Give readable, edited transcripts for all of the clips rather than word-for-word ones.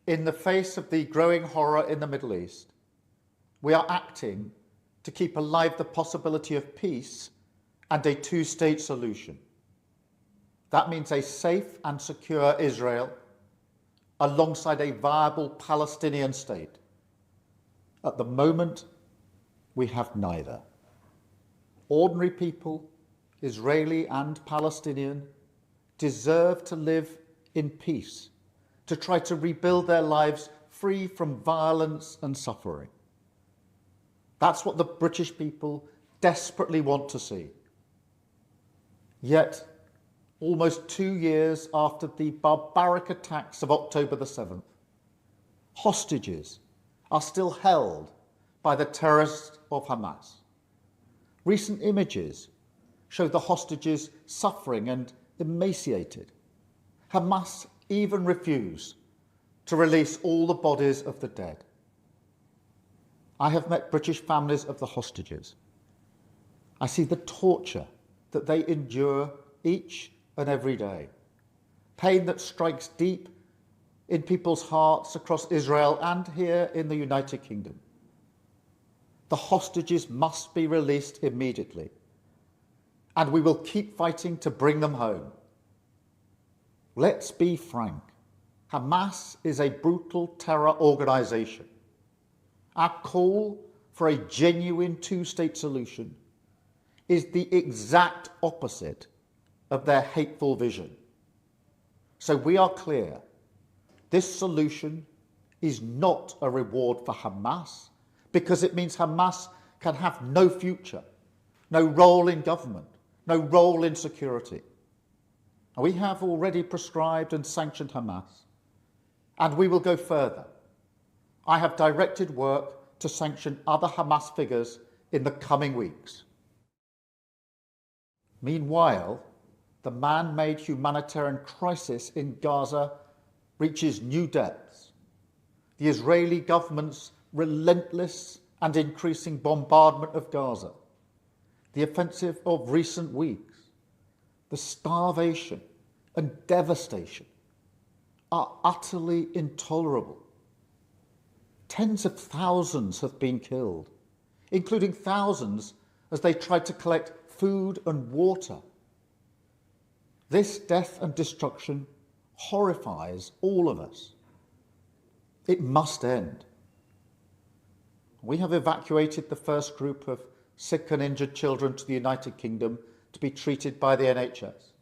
in the face of the growing horror in the Middle East, we are acting to keep alive the possibility of peace and a two-state solution. That means a safe and secure Israel alongside a viable Palestinian state. At the moment, we have neither. Ordinary people, Israeli and Palestinian, deserve to live in peace, to try to rebuild their lives free from violence and suffering. That's what the British people desperately want to see. Yet, almost 2 years after the barbaric attacks of October the 7th, hostages are still held by the terrorists of Hamas. Recent images show the hostages suffering and emaciated. Hamas even refuse to release all the bodies of the dead. I have met British families of the hostages. I see the torture that they endure each and every day, pain that strikes deep in people's hearts across Israel and here in the United Kingdom. The hostages must be released immediately, and we will keep fighting to bring them home. Let's be frank. Hamas is a brutal terror organisation. Our call for a genuine two-state solution is the exact opposite of their hateful vision. So we are clear. This solution is not a reward for Hamas, because it means Hamas can have no future, no role in government, no role in security. We have already prescribed and sanctioned Hamas, and we will go further. I have directed work to sanction other Hamas figures in the coming weeks. Meanwhile, the man-made humanitarian crisis in Gaza reaches new depths. The Israeli government's relentless and increasing bombardment of Gaza, the offensive of recent weeks, the starvation and devastation are utterly intolerable. Tens of thousands have been killed, including thousands as they tried to collect food and water. This death and destruction horrifies all of us. It must end. We have evacuated the first group of sick and injured children to the United Kingdom to be treated by the NHS,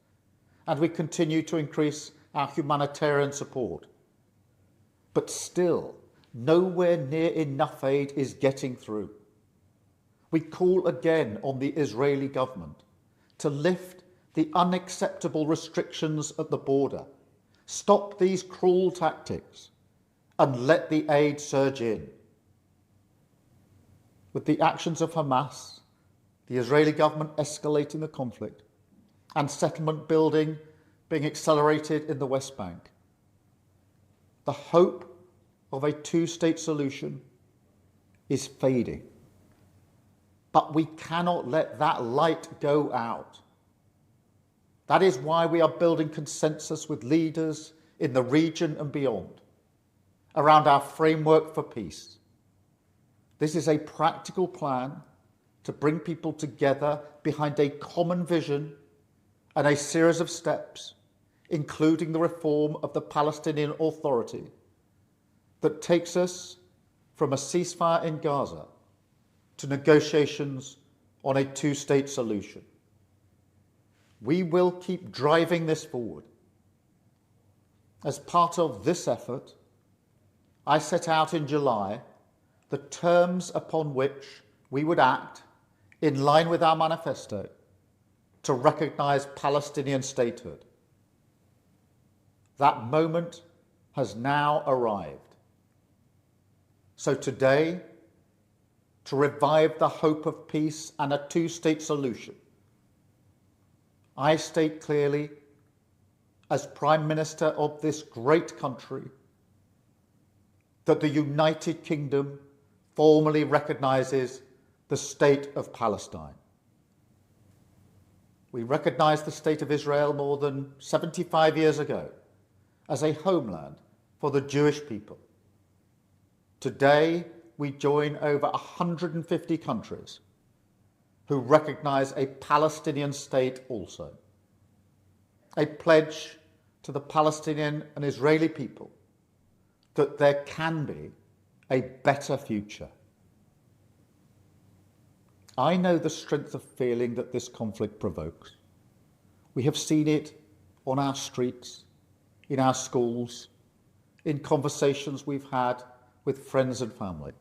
and we continue to increase our humanitarian support. But still, nowhere near enough aid is getting through. We call again on the Israeli government to lift the unacceptable restrictions at the border, stop these cruel tactics, and let the aid surge in. With the actions of Hamas, the Israeli government escalating the conflict, and settlement building being accelerated in the West Bank, the hope of a two-state solution is fading. But we cannot let that light go out. That is why we are building consensus with leaders in the region and beyond around our framework for peace. This is a practical plan to bring people together behind a common vision and a series of steps, including the reform of the Palestinian Authority, that takes us from a ceasefire in Gaza to negotiations on a two-state solution. We will keep driving this forward. As part of this effort, I set out in July the terms upon which we would act in line with our manifesto to recognise Palestinian statehood. That moment has now arrived. So today, to revive the hope of peace and a two-state solution, I state clearly, as Prime Minister of this great country, that the United Kingdom formally recognises the state of Palestine. We recognised the state of Israel more than 75 years ago as a homeland for the Jewish people. Today, we join over 150 countries who recognise a Palestinian state also. A pledge to the Palestinian and Israeli people that there can be a better future. I know the strength of feeling that this conflict provokes. We have seen it on our streets, in our schools, in conversations we've had with friends and family.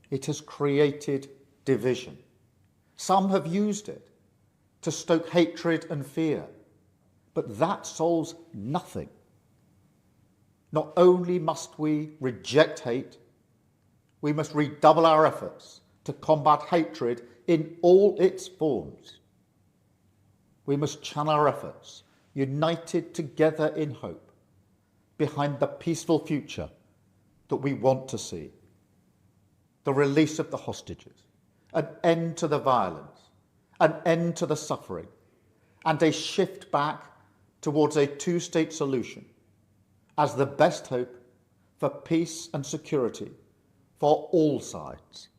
It has created division. Some have used it to stoke hatred and fear, but that solves nothing. Not only must we reject hate, we must redouble our efforts to combat hatred in all its forms. We must channel our efforts, united together in hope, behind the peaceful future that we want to see. The release of the hostages, an end to the violence, an end to the suffering, and a shift back towards a two-state solution as the best hope for peace and security for all sides.